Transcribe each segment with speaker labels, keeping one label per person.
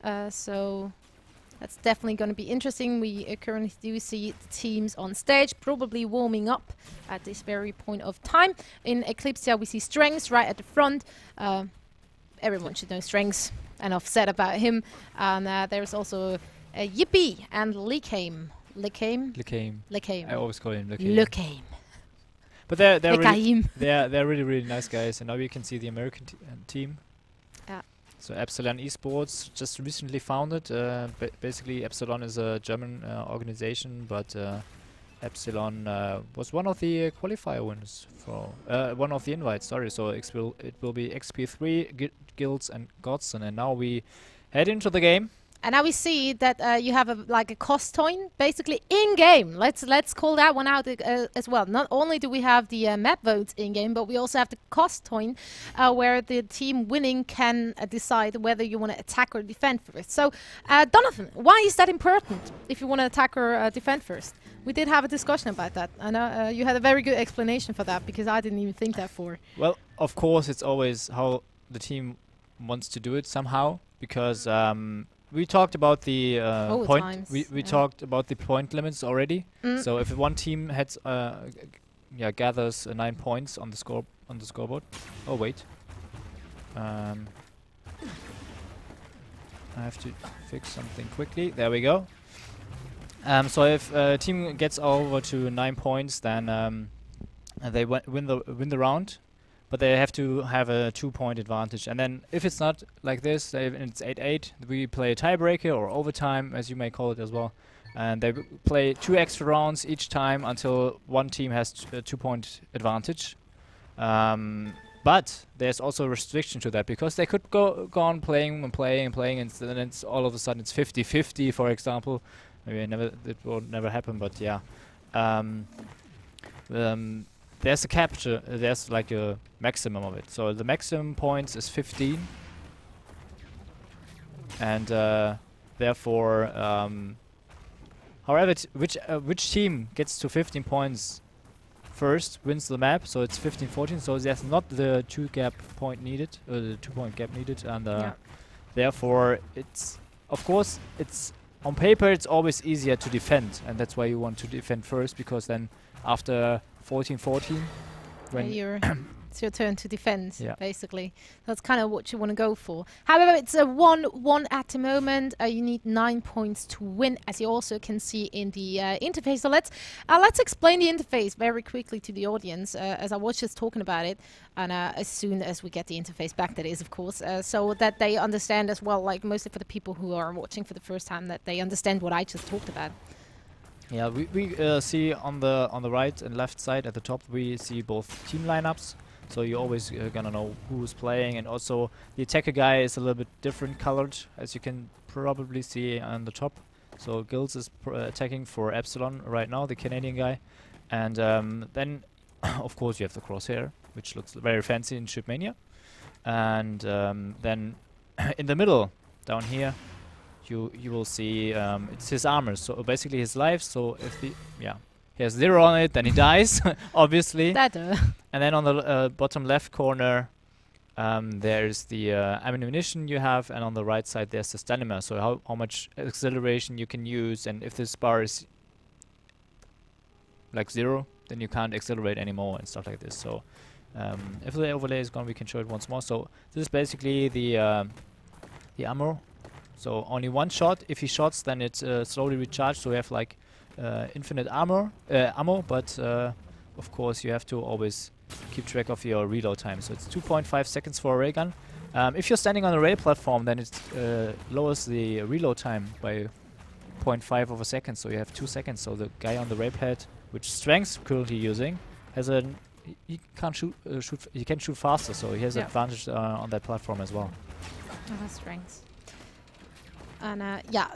Speaker 1: So that's definitely going to be interesting. We currently do see the teams on stage, probably warming up at this very point of time. In EclYpsia, we see Strengths right at the front. Everyone should know Strengths. Enough said about him. And there's also Yippee and Lekame.
Speaker 2: I always call him Lekame.
Speaker 1: Lekame.
Speaker 2: But they're really nice guys. And now you can see the American team.
Speaker 1: Yeah.
Speaker 2: So Epsilon Esports just recently founded. Basically, Epsilon is a German organization, but Epsilon was one of the qualifier winners for one of the invites. Sorry, so it will be XP3 guilds and Godson, and now we head into the game.
Speaker 1: And now we see that you have a cost coin basically in game. Let's call that one out as well. Not only do we have the map votes in game, but we also have the cost coin where the team winning can decide whether you want to attack or defend first. So, Donathan, why is that important if you want to attack or defend first? We did have a discussion about that. I know you had a very good explanation for that because I didn't even think that for.
Speaker 2: Well, of course, it's always how the team wants to do it somehow, because we talked about the point. We talked about the point limits already. So if one team has gathers 9 points on the scoreboard. Oh wait, I have to fix something quickly. There we go. So if a team gets over to 9 points, then they win the round. But they have to have a 2-point advantage. And then if it's not like this, it's 8-8, we play a tiebreaker or overtime, as you may call it as well. And they play 2 extra rounds each time until one team has a 2-point advantage. But there's also a restriction to that, because they could go on playing, and then it's all of a sudden it's 50-50, for example. Maybe it will never happen, but yeah. There's a capture, there's like a maximum of it. So the maximum points is 15. And therefore, however, which team gets to 15 points first wins the map. So it's 15-14. So there's not the 2-point gap needed, and therefore it's, of course, it's on paper it's always easier to defend, and that's why you want to defend first, because then after 14-14, when
Speaker 1: it's your turn to defend, basically. That's kind of what you want to go for. However, it's a 1-1 at the moment. You need 9 points to win, as you also can see in the interface. So let's explain the interface very quickly to the audience, as I was just talking about it, and as soon as we get the interface back, that is, of course, so that they understand as well, like mostly for the people who are watching for the first time, that they understand what I just talked about.
Speaker 2: Yeah, we see on the right and left side at the top, we see both team lineups. So you're always gonna know who's playing, and also the attacker guy is a little bit different colored, as you can probably see on the top. So Gills is attacking for Epsilon right now, the Canadian guy, and then of course you have the crosshair, which looks very fancy in Shipmania, and then in the middle down here you will see it's his armor, so basically his life. So if he has 0 on it, then he dies, obviously. And then on the bottom left corner, there's the ammunition you have, and on the right side there's the stamina. So how much acceleration you can use, and if this bar is like 0, then you can't accelerate anymore and stuff like this. So if the overlay is gone, we can show it once more. So this is basically the ammo. So only one shot. If he shots, then it's slowly recharged. So we have like infinite ammo, but of course you have to always keep track of your reload time. So it's 2.5 seconds for a ray gun. If you're standing on a rail platform, then it lowers the reload time by 0.5 of a second. So you have 2 seconds. So the guy on the ray pad, which Strength's currently using, has he can't shoot. He can shoot faster. So he has an advantage on that platform as well.
Speaker 1: That's Strengths. And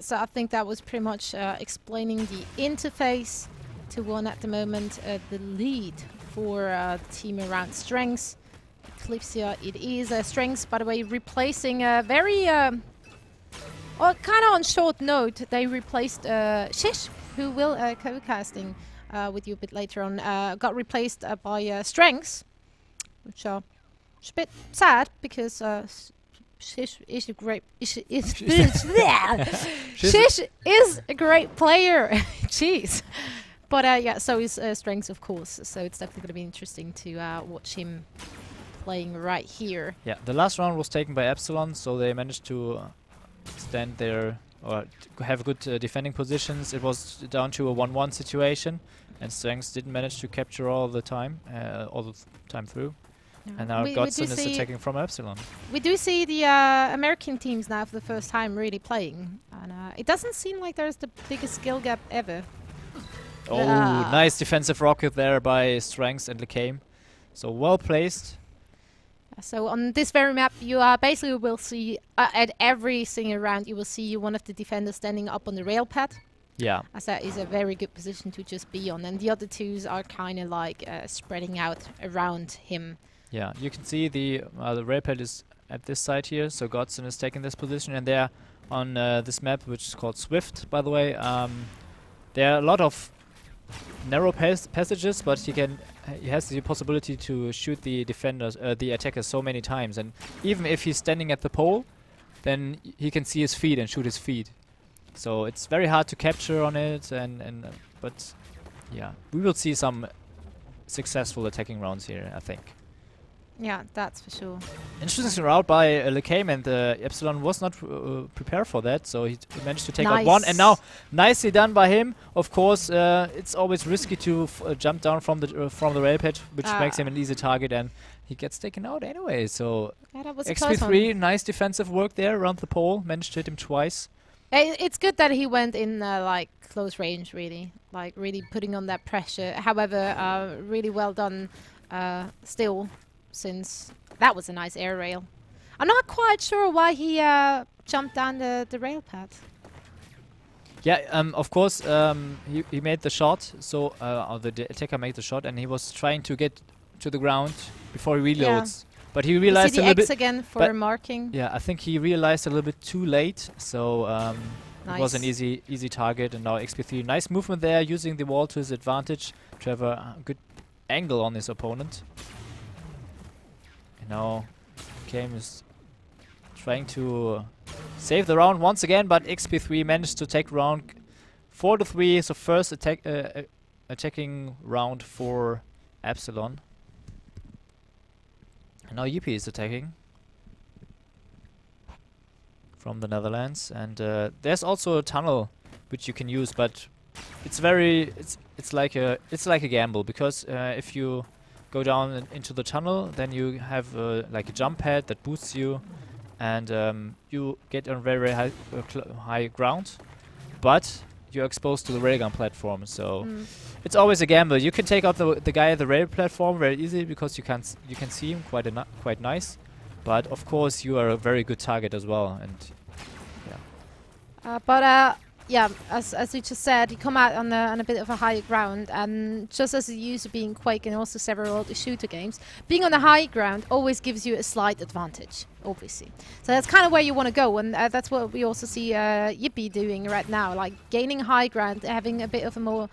Speaker 1: so I think that was pretty much explaining the interface to one at the moment. The lead for the team around Strengths. EclYpsia, it is Strengths, by the way, replacing a very, kind of on short note, they replaced Shish, who will co-casting with you a bit later on, got replaced by Strengths, which are a bit sad because Shish is a great. Shish is a great player. Jeez. But yeah, so his strengths, of course. So it's definitely going to be interesting to watch him playing right here.
Speaker 2: Yeah, the last round was taken by Epsilon, so they managed to stand there or have good defending positions. It was down to a 1-1 situation, and Strengths didn't manage to capture all the time through.
Speaker 1: Yeah.
Speaker 2: And now Godson is attacking from Epsilon.
Speaker 1: We do see the American teams now for the first time really playing, and it doesn't seem like there's the biggest skill gap ever.
Speaker 2: Oh, nice defensive rocket there by Strengths and Lecame. So well placed.
Speaker 1: So on this very map, you basically will see at every single round you will see one of the defenders standing up on the rail pad.
Speaker 2: Yeah.
Speaker 1: As that is a very good position to just be on, and the other twos are kind of like spreading out around him.
Speaker 2: Yeah, you can see the rail pad is at this side here, so Godson is taking this position, and they're on this map, which is called Swift, by the way. There are a lot of narrow passages, but he has the possibility to shoot the defenders, the attackers, so many times, and even if he's standing at the pole, then he can see his feet and shoot his feet. So it's very hard to capture on it, but yeah, we will see some successful attacking rounds here, I think.
Speaker 1: Yeah, that's for sure.
Speaker 2: Interesting route by Lecame, and Epsilon was not prepared for that, so he managed to take out one. And now, nicely done by him. Of course, it's always risky to jump down from the rail pad, which makes him an easy target, and he gets taken out anyway. So
Speaker 1: yeah, that was
Speaker 2: XP3, nice defensive work there around the pole. Managed to hit him twice.
Speaker 1: It's good that he went in like close range, really, like really putting on that pressure. However, really well done still. Since that was a nice air rail. I'm not quite sure why he jumped down the rail pad.
Speaker 2: Yeah, of course, he made the shot, so the attacker made the shot, and he was trying to get to the ground before he reloads. Yeah. But he realized a little bit
Speaker 1: again for marking.
Speaker 2: Yeah, I think he realized a little bit too late, so
Speaker 1: nice.
Speaker 2: It was an easy target, and now XP3, nice movement there, using the wall to his advantage to have a good angle on his opponent. Now, Game is trying to save the round once again, but XP3 managed to take round 4-3. So first attacking round for Epsilon. And now Yippee is attacking from the Netherlands, and there's also a tunnel which you can use, but it's like a gamble, because if you go down into the tunnel, then you have like a jump pad that boosts you, and you get on very high ground, but you're exposed to the railgun platform, so it's always a gamble. You can take out the guy at the rail platform very easily because you can see him quite nice, but of course you are a very good target as well, and yeah.
Speaker 1: Yeah, as you just said, you come out on a bit of a higher ground, and just as it used to be in Quake and also several other shooter games, being on the high ground always gives you a slight advantage, obviously. So that's kind of where you want to go, and that's what we also see Yippee doing right now, like gaining high ground, having a bit of a more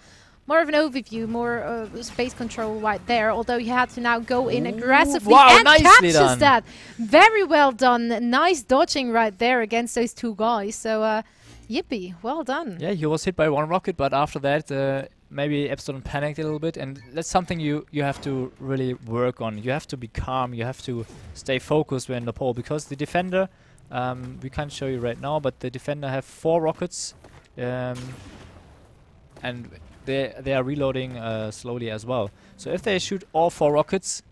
Speaker 1: of an overview, more space control right there, although he had to now go in aggressively and catches that. Very well done. Nice dodging right there against those two guys. So Yippee, well done.
Speaker 2: Yeah, he was hit by one rocket, but after that maybe Epsilon panicked a little bit, and that's something you have to really work on. You have to be calm, you have to stay focused when in the pole, because the defender, we can't show you right now, but the defender have 4 rockets, and they are reloading slowly as well. So if they shoot all 4 rockets,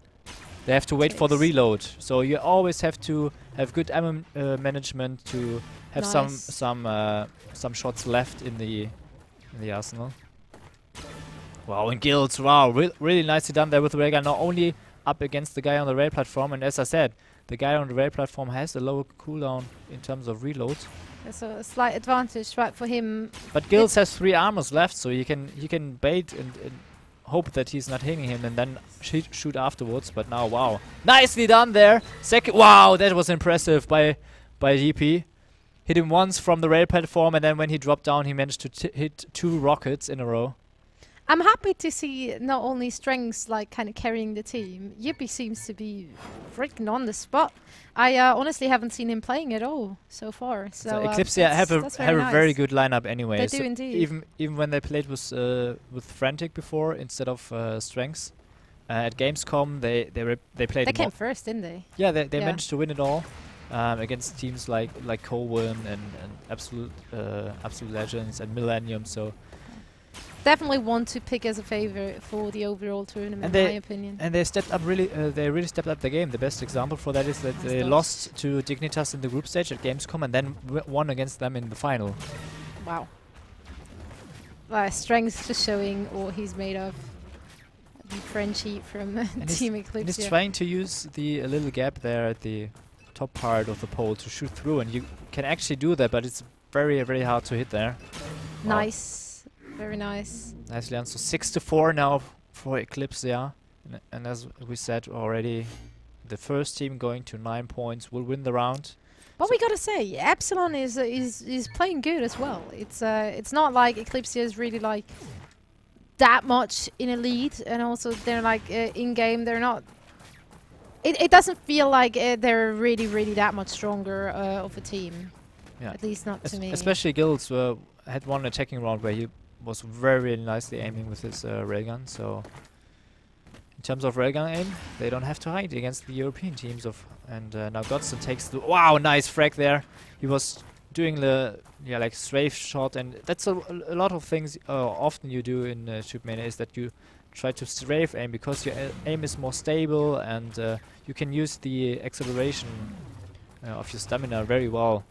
Speaker 2: they have to wait for the reload. So you always have to have good ammo management to have some shots left in the arsenal. Wow, and Guilds, wow, really nicely done there with the railgun. Not only up against the guy on the rail platform, and as I said, the guy on the rail platform has a lower cooldown in terms of reload.
Speaker 1: There's a slight advantage, right, for him.
Speaker 2: But Guilds has 3 armors left, so he can bait and hope that he's not hitting him and then shoot afterwards. But now, wow, nicely done there. Wow, that was impressive by GP. Hit him once from the rail platform, and then when he dropped down, he managed to hit 2 rockets in a row.
Speaker 1: I'm happy to see not only Strengths like kind of carrying the team. Yippee seems to be freaking on the spot. I honestly haven't seen him playing at all so far. So
Speaker 2: EclYpsia have a very good lineup anyway.
Speaker 1: They do indeed.
Speaker 2: Even when they played with Frantic before instead of Strengths at Gamescom, they played.
Speaker 1: They came first, didn't they?
Speaker 2: Yeah, they managed to win it all against teams like Cohen and Absolute Legends and Millennium. So.
Speaker 1: Definitely one to pick as a favorite for the overall tournament, in my opinion. And
Speaker 2: they stepped up really. They really stepped up the game. The best example for that is that they lost to Dignitas in the group stage at Gamescom and then won against them in the final.
Speaker 1: Wow. Strength just showing what he's made of. The Frenchie from Team EclYpsia.
Speaker 2: And he's trying to use the little gap there at the top part of the pole to shoot through, and you can actually do that, but it's very hard to hit there.
Speaker 1: Nice. Very nice.
Speaker 2: Nicely done. So 6-4 now for EclYpsia. And as we said already, the first team going to 9 points will win the round.
Speaker 1: But we gotta say, Epsilon is playing good as well. It's not like EclYpsia is really like that much in a lead, and also they're like in game they're not. It doesn't feel like they're really that much stronger of a team. Yeah. At least not to me.
Speaker 2: Especially Guilds had one attacking round where he was very nicely aiming with his railgun. So in terms of railgun aim, they don't have to hide against the European teams. And now Godson takes the nice frag there. He was doing the like strafe shot, and that's a lot of things often you do in Shootmania is that you try to strafe aim because your aim is more stable, and you can use the acceleration of your stamina very well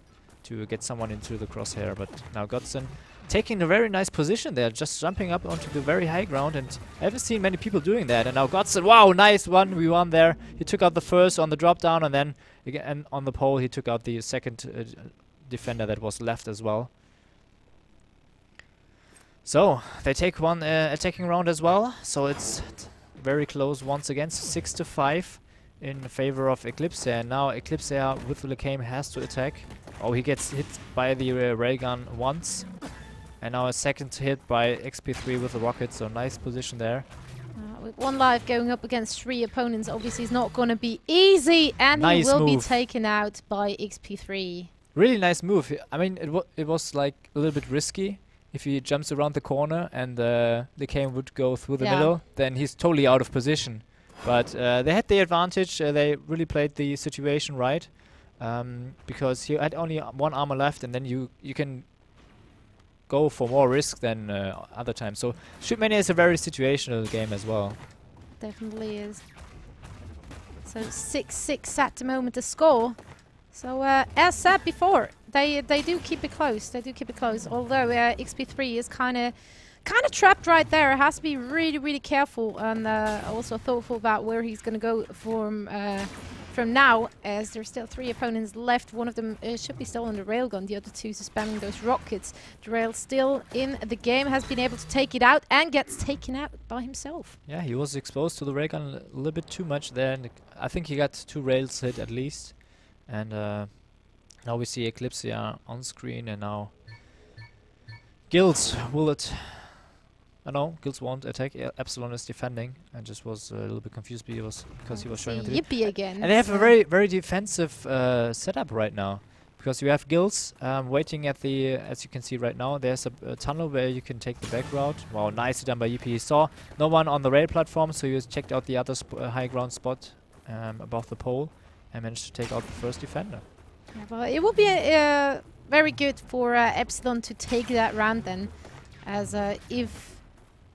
Speaker 2: to get someone into the crosshair. But now Godson taking a very nice position there, just jumping up onto the very high ground, and I haven't seen many people doing that. And now Godson, wow, nice 1v1 there. He took out the first on the drop down, and then again on the pole he took out the second defender that was left as well. So they take one attacking round as well. So it's very close once again, 6-5 in favor of EclYpsia. And now EclYpsia with the Lacame has to attack. Oh, he gets hit by the railgun once. And now a second hit by XP3 with the rocket, so nice position there.
Speaker 1: With one life going up against 3 opponents, obviously it's not going to be easy, and
Speaker 2: nice
Speaker 1: he will
Speaker 2: move.
Speaker 1: be taken out by XP3.
Speaker 2: Really nice move. I mean, it was like a little bit risky. If he jumps around the corner and the Lacame would go through the middle, then he's totally out of position. But they had the advantage. They really played the situation right, because he had only one armor left, and then you can go for more risk than other times. So Shootmania is a very situational game as well.
Speaker 1: Definitely is. So 6-6 at the moment to score. So as said before, they do keep it close. They do keep it close. Although XP3 is kind of trapped right there. Has to be really careful and also thoughtful about where he's going to go from now, as there's still 3 opponents left. One of them should be still on the railgun, the other 2 spamming those rockets. Drail still in the game, has been able to take it out and gets taken out by himself.
Speaker 2: Yeah, he was exposed to the railgun a little bit too much there, and I think he got 2 rails hit at least. And now we see EclYpsia on screen, and now Guilds will it. No, Guilds won't attack. Epsilon is defending. I just was a little bit confused because he was showing it.
Speaker 1: Yippee again.
Speaker 2: And they have a very defensive setup right now, because you have Guilds waiting at the, as you can see right now, there's a tunnel where you can take the back route. Wow, nicely done by Yippee. He saw no one on the rail platform, so he checked out the other high ground spot above the pole and managed to take out the first defender.
Speaker 1: Yeah, well, it will be very good for Epsilon to take that round then, as if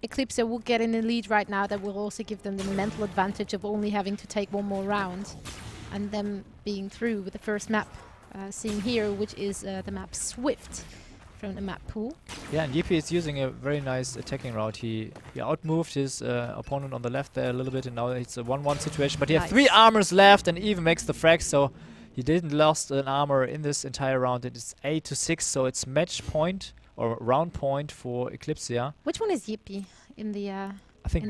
Speaker 1: EclYpsia will get in the lead right now, that will also give them the mental advantage of only having to take one more round and them being through with the first map seen here, which is the map Swift from the map pool.
Speaker 2: Yeah, and Yippee is using a very nice attacking route. He outmoved his opponent on the left there a little bit, and now it's a 1-1 situation. But he has 3 armors left and even makes the frag, so he didn't lost an armor in this entire round. It is 8-6, so it's match point or round point for EclYpsia.
Speaker 1: Which one is Yippee in the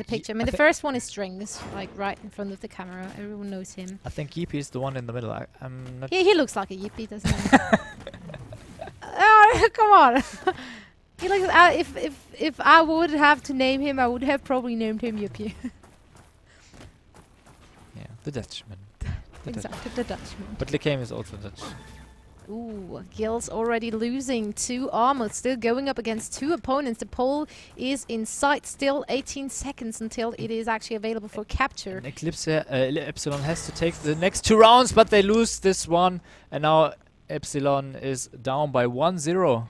Speaker 1: picture? I mean, the first one is Strings, like right in front of the camera. Everyone knows him.
Speaker 2: I think Yippee is the one in the middle. I'm not.
Speaker 1: He looks like a Yippee, doesn't he? Oh, come on! He looks. if I would have to name him, I would have probably named him Yuppie.
Speaker 2: Yeah, the Dutchman.
Speaker 1: Exactly, the Dutchman.
Speaker 2: But Lekame is also Dutch.
Speaker 1: Ooh, Gil's already losing 2 armor, still going up against 2 opponents. The pole is in sight, still 18 seconds until it is actually available for capture.
Speaker 2: And EclYpsia, Epsilon has to take the next 2 rounds, but they lose this one. And now Epsilon is down by 1-0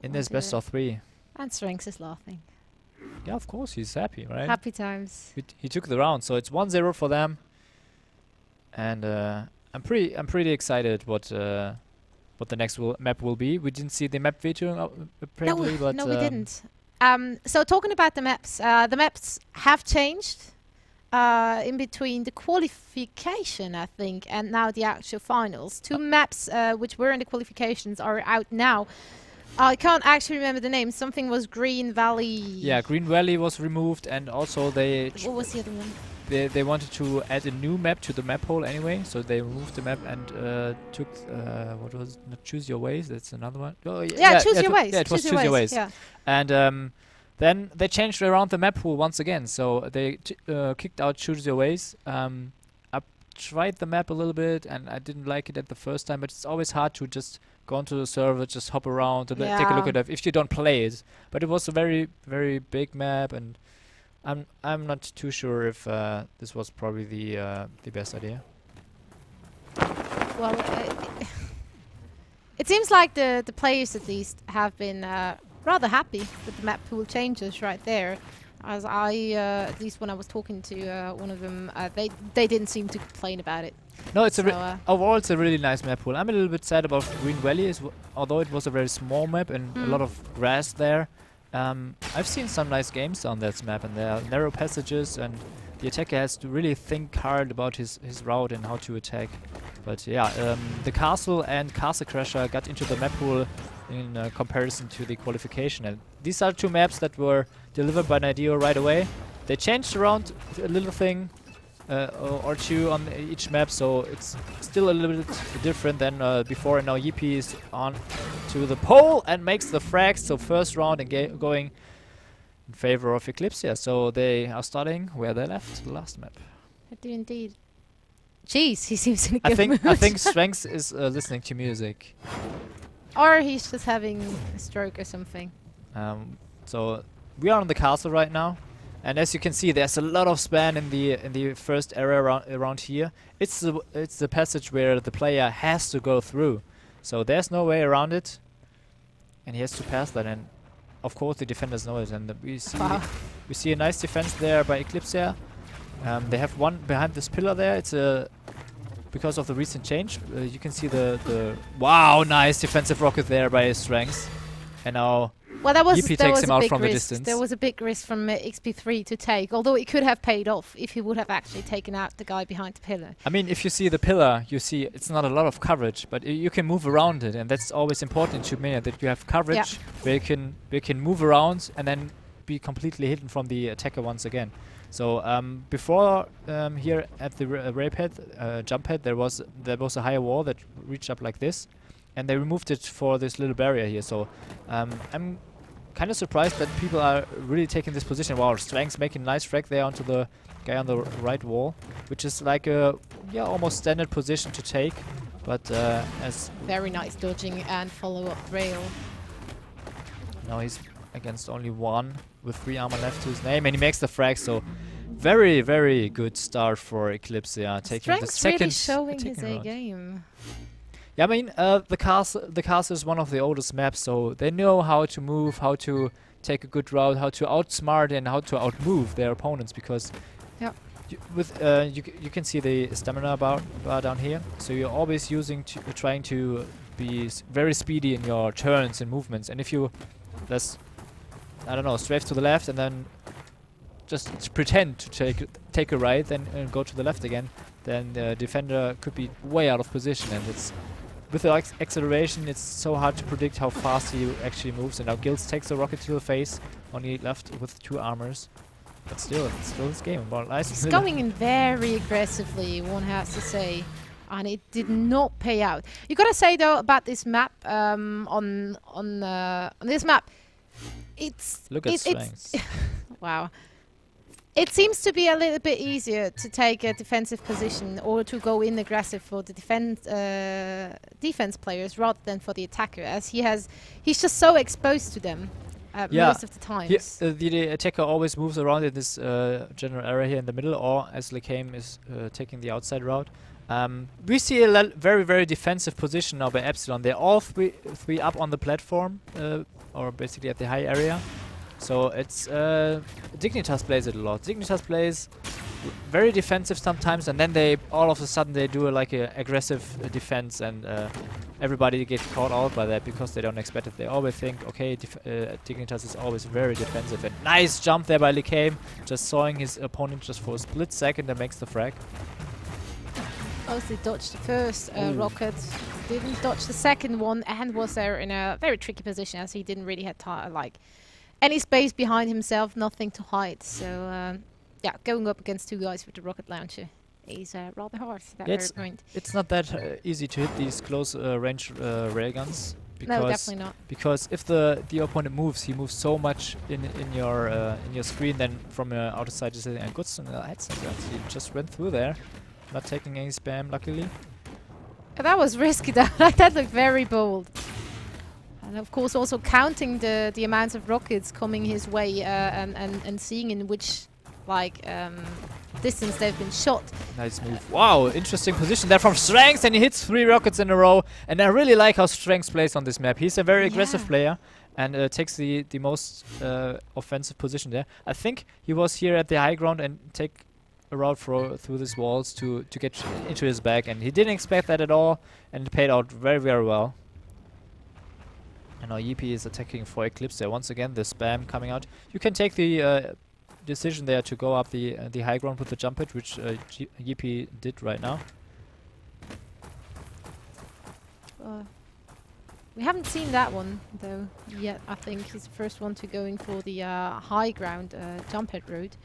Speaker 2: in this best of 3.
Speaker 1: And Strengths is laughing.
Speaker 2: Yeah, of course, he's happy, right?
Speaker 1: Happy times.
Speaker 2: He took the round, so it's 1-0 for them. And I'm pretty excited what the next map will be. We didn't see the map video apparently, but
Speaker 1: no, we didn't. So talking about the maps have changed in between the qualification, I think, and now the actual finals. 2 maps which were in the qualifications are out now. I can't actually remember the name. Something was Green Valley.
Speaker 2: Yeah, Green Valley was removed, and also they.
Speaker 1: What was the other one?
Speaker 2: They wanted to add a new map to the map hole anyway, so they removed the map and took what was it? Not Choose Your Ways. That's another one. Oh,
Speaker 1: Choose Your Ways.
Speaker 2: Yeah, it was Choose Your Ways.
Speaker 1: Yeah.
Speaker 2: And then they changed around the map pool once again. So they kicked out Choose Your Ways. I tried the map a little bit and I didn't like it at the first time, but it's always hard to just go onto the server, just hop around and take a look at it if you don't play it. But it was a very, very big map, and I'm not too sure if this was probably the best idea.
Speaker 1: Well, it seems like the players at least have been rather happy with the map pool changes right there. As at least when I was talking to one of them, they didn't seem to complain about it.
Speaker 2: No, it's overall it's a really nice map pool. I'm a little bit sad about Green Valley, although it was a very small map and a lot of grass there. I've seen some nice games on that map, and there are narrow passages, and the attacker has to really think hard about his route and how to attack. But yeah, the Castle and Castle Crasher got into the map pool in comparison to the qualification, and these are 2 maps that were delivered by Nideo right away. They changed around a little thing or 2 on each map, so it's still a little bit different than before. And now Yippie is on to the pole and makes the frags, so first round and going in favor of EclYpsia. So they are starting where they left the last map.
Speaker 1: I do indeed. Jeez, he seems in a good mood.
Speaker 2: I think Strengths is listening to music.
Speaker 1: Or he's just having a stroke or something.
Speaker 2: So we are on the castle right now, and as you can see, there's a lot of span in the first area around here. It's the passage where the player has to go through, so there's no way around it, and he has to pass that. And of course, the defenders know it, and we see a nice defense there by EclYpsia. They have one behind this pillar there. It's because of the recent change. You can see the wow, nice defensive rocket there by his Strengths, and now.
Speaker 1: Well,
Speaker 2: Yippie takes him out from the distance.
Speaker 1: There was a big risk from XP3 to take, although it could have paid off if he would have actually taken out the guy behind the pillar.
Speaker 2: I mean, if you see the pillar, you see it's not a lot of coverage, but you can move around it, and that's always important to me, that you have coverage where you can move around and then be completely hidden from the attacker once again. So before here at the rape head, jump head, there was a higher wall that reached up like this, and they removed it for this little barrier here. So I'm kind of surprised that people are really taking this position. Wow, Strengths making a nice frag there onto the guy on the right wall, which is like a almost standard position to take, but as
Speaker 1: very nice dodging and follow-up rail.
Speaker 2: Now he's against only 1 with 3 armor left to his name, and he makes the frag. So very, very good start for EclYpsia, taking the second.
Speaker 1: Really showing his A game.
Speaker 2: Yeah, I mean, the castle is one of the oldest maps, so they know how to move, how to take a good route, how to outsmart and how to outmove their opponents, because you can see the stamina bar down here, so you're always trying to be very speedy in your turns and movements, and if you just, I don't know, strafe to the left and then just pretend to take a right and go to the left again, then the defender could be way out of position, and it's with the acceleration, it's so hard to predict how fast he actually moves. And now Gills takes a rocket to the face, only left with 2 armors. But still, it's still this game. Well,
Speaker 1: he's going in very aggressively, one has to say, and it did not pay out. You gotta say though about this map, on this map,
Speaker 2: Look at strengths.
Speaker 1: Wow. It seems to be a little bit easier to take a defensive position or to go in aggressive for the defense players rather than for the attacker, as he's just so exposed to them most of the times.
Speaker 2: The attacker always moves around in this general area here in the middle, or as Lekame is taking the outside route. We see a very, very defensive position now by Epsilon. They're all three up on the platform, or basically at the high area. So it's Dignitas plays it a lot. Dignitas plays very defensive sometimes, and then they all of a sudden they do like a aggressive defense, and everybody gets caught out by that because they don't expect it. They always think, okay, Dignitas is always very defensive. And nice jump there by Lekame, just sawing his opponent just for a split second and makes the frag.
Speaker 1: Mostly dodged the first rocket, didn't dodge the second one, and was there in a very tricky position as he didn't really have like any space behind himself, nothing to hide. So yeah, going up against two guys with the rocket launcher is rather hard at that very point.
Speaker 2: It's not that easy to hit these close range railguns.
Speaker 1: No, definitely not.
Speaker 2: Because if the opponent moves, he moves so much in your screen. Then from outer side, you say, "And good, he just went through there, not taking any spam, luckily."
Speaker 1: That was risky though. That looked very bold. And of course also counting the amounts of rockets coming his way and seeing in which like distance they've been shot.
Speaker 2: Nice move. Wow, interesting position there from Strengths, and he hits 3 rockets in a row. And I really like how Strengths plays on this map. He's a very aggressive player and takes the most offensive position there. I think he was here at the high ground and take a route through these walls to get into his back, and he didn't expect that at all, and it paid out very, very well. And now Yippee is attacking for EclYpsia. Once again, the spam coming out. You can take the decision there to go up the high ground with the jump hit, which Yippee did right now.
Speaker 1: We haven't seen that one though yet. I think he's the first one to going for the high ground jump hit route.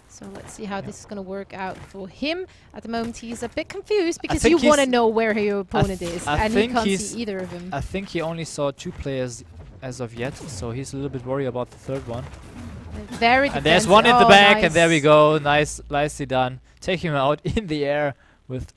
Speaker 1: So let's see how this is going to work out for him. At the moment, he's a bit confused because you want to know where your opponent is, and he can't see either of them.
Speaker 2: I think he only saw 2 players as of yet, so he's a little bit worried about the third one.
Speaker 1: Very
Speaker 2: and there's one in the back, and there we go. Nicely done. Take him out in the air with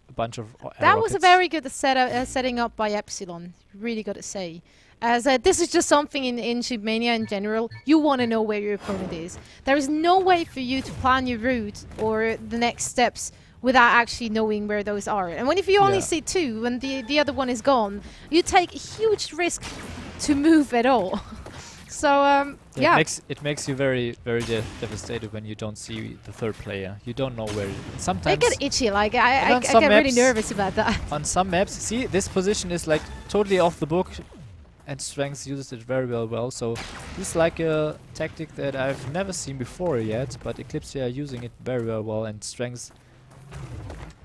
Speaker 2: a bunch of
Speaker 1: that was a very good setting up by Epsilon. Really got to say. As this is just something in Shibmania in general, you want to know where your opponent is. There is no way for you to plan your route or the next steps without actually knowing wwhere those are. And if you only see 2 and the other one is gone, you take a huge risk to move at all. So yeah,
Speaker 2: it makes you very, very devastated when you don't see the third player. You don't know where. Sometimes
Speaker 1: I get itchy. Like I get really nervous about that.
Speaker 2: On some maps, see, this position is like totally off the book. And Strengths uses it very well. So this is like a tactic that I've never seen before yet, but EclYpsia are using it very well, and Strengths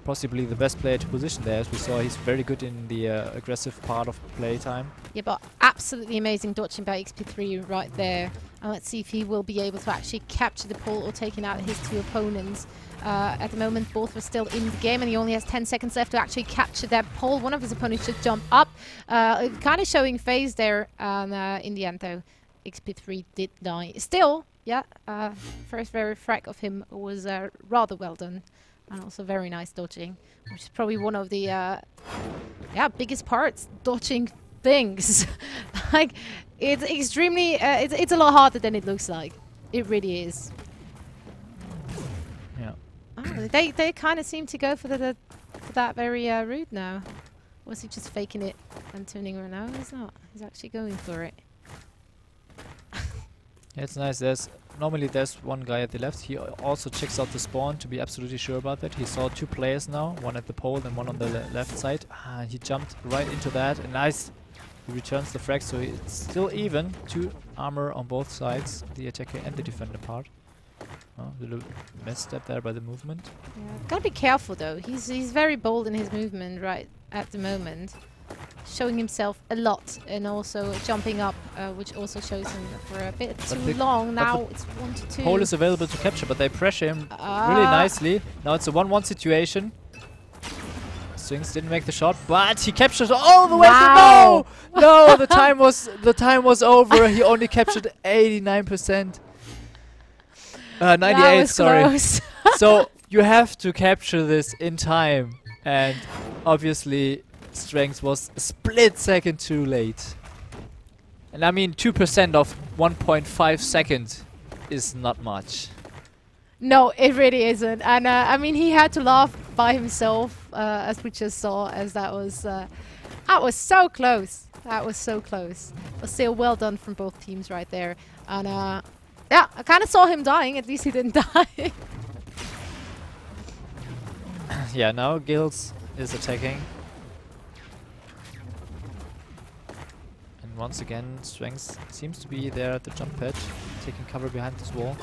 Speaker 2: possibly the best player to position there. As we saw, he's very good in the aggressive part of playtime. Yeah,
Speaker 1: but absolutely amazing dodging by XP3 right there. And let's see if he will be able to actually capture the pull or taking out his 2 opponents. At the moment, both are still in the game, and he only has 10 seconds left to actually capture that pole. One of his opponents should jump up. Kind of showing phase there. In the end, though, XP3 did die. Still, yeah, first very frag of him was rather well done. And also very nice dodging, which is probably one of the biggest parts, dodging things. Like, it's extremely, it's a lot harder than it looks like. It really is. Oh, they kind of seem to go for that very route now. Was he just faking it and turning around? No, he's not. He's actually going for it.
Speaker 2: Yeah, it's nice. Normally there's one guy at the left. He also checks out the spawn to be absolutely sure about that. He saw 2 players now, one at the pole and one on the left side. He jumped right into that, and nice. He returns the frag, so it's still even. 2 armor on both sides, the attacker and the defender part. Oh, a little misstep there by the movement.
Speaker 1: Yeah, gotta be careful though. He's very bold in his movement right at the moment, showing himself a lot, and also jumping up, which also shows him for a bit too long. Now it's 1 to 2.
Speaker 2: Pole is available to capture, but they pressure him really nicely. Now it's a 1-1 situation. Strings didn't make the shot, but he captured all the way.
Speaker 1: Wow.
Speaker 2: No, the time was over. He only captured 89%. 98, sorry.
Speaker 1: Close.
Speaker 2: So you have to capture this in time, and obviously Strength was a split second too late. And I mean 2% of 1.5 seconds is not much.
Speaker 1: No, it really isn't. And I mean, he had to laugh by himself, as we just saw, as that was so close. That was so close. But still, well done from both teams right there. And yeah, I kind of saw him dying. At least he didn't die.
Speaker 2: Yeah, now Gills is attacking. And once again, Strength seems to be there at the jump pad, taking cover behind this wall.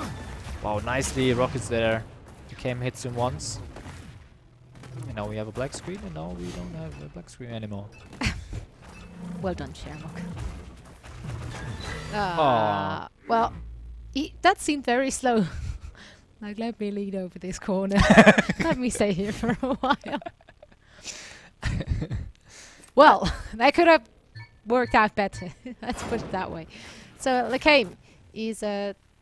Speaker 2: Wow, nicely, Rocket's there. Became hits him once. And now we have a black screen, and now we don't have a black screen anymore.
Speaker 1: Well done, Sherlock.
Speaker 2: Aww.
Speaker 1: Well, that seemed very slow. Like, let me lead over this corner. Let me stay here for a while. Well, that could have worked out better. Let's put it that way. So, Lekame is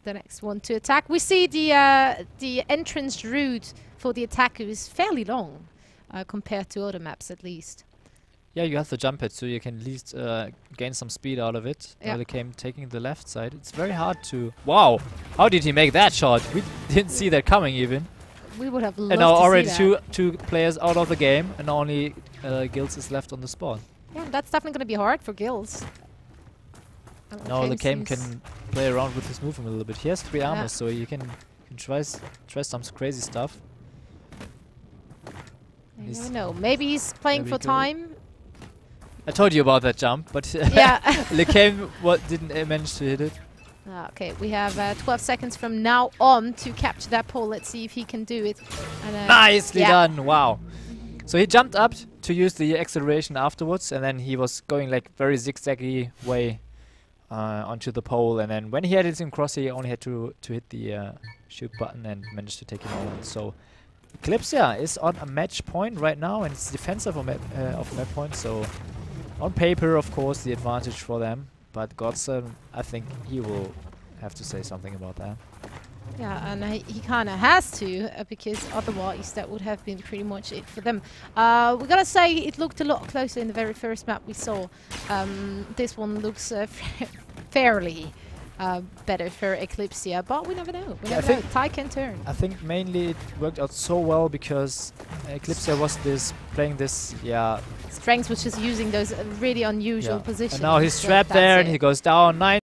Speaker 1: the next one to attack. We see the entrance route for the attacker is fairly long compared to other maps, at least.
Speaker 2: Yeah, you have the jump pad, so you can at least gain some speed out of it.
Speaker 1: Yeah.
Speaker 2: Lekame taking the left side. It's very hard to... Wow! How did he make that shot? We didn't see that coming even.
Speaker 1: We would have loved
Speaker 2: And now
Speaker 1: to
Speaker 2: already
Speaker 1: see that.
Speaker 2: two players out of the game, and only Gills is left on the spawn.
Speaker 1: Yeah, that's definitely going to be hard for Gills.
Speaker 2: Now Lekame can play around with his movement a little bit. He has 3 armors, so you can try some crazy stuff.
Speaker 1: You never know. Maybe he's playing for time.
Speaker 2: I told you about that jump, but
Speaker 1: yeah,
Speaker 2: Lekame didn't manage to hit it.
Speaker 1: Okay, we have 12 seconds from now on to capture that pole. Let's see if he can do it. And,
Speaker 2: nicely done! Wow. So he jumped up to use the acceleration afterwards, and then he was going like very zigzaggy way onto the pole. And then when he had it in cross, he only had to hit the shoot button and managed to take him on. So EclYpsia is on a match point right now, and it's defensive of match point. So on paper, of course, the advantage for them. But Godson, I think he will have to say something about that.
Speaker 1: Yeah, and he kind of has to, because otherwise that would have been pretty much it for them. We gotta say it looked a lot closer in the very first map we saw. This one looks fairly better for EclYpsia, but we never know. We never know. Tide can turn.
Speaker 2: I think mainly it worked out so well because EclYpsia was playing this,
Speaker 1: Strength was just using those really unusual positions.
Speaker 2: And now he's trapped there and he goes down 9